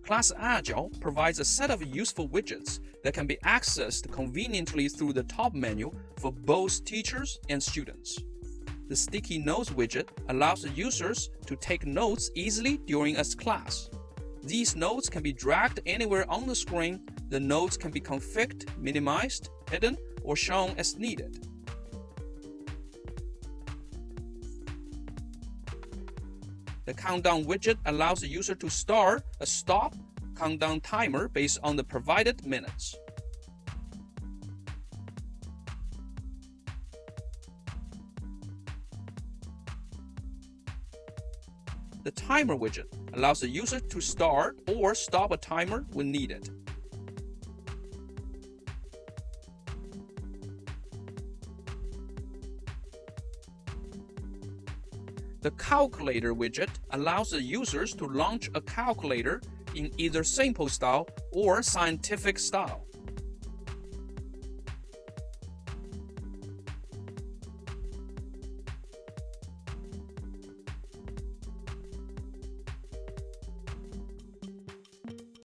ClassAgile provides a set of useful widgets that can be accessed conveniently through the top menu for both teachers and students. The Sticky Notes widget allows the users to take notes easily during a class. These notes can be dragged anywhere on the screen. The notes can be configured, minimized, hidden, or shown as needed. The Countdown widget allows the user to start a stop countdown timer based on the provided minutes. The Timer widget allows the user to start or stop a timer when needed. The Calculator widget allows the users to launch a calculator in either simple style or scientific style.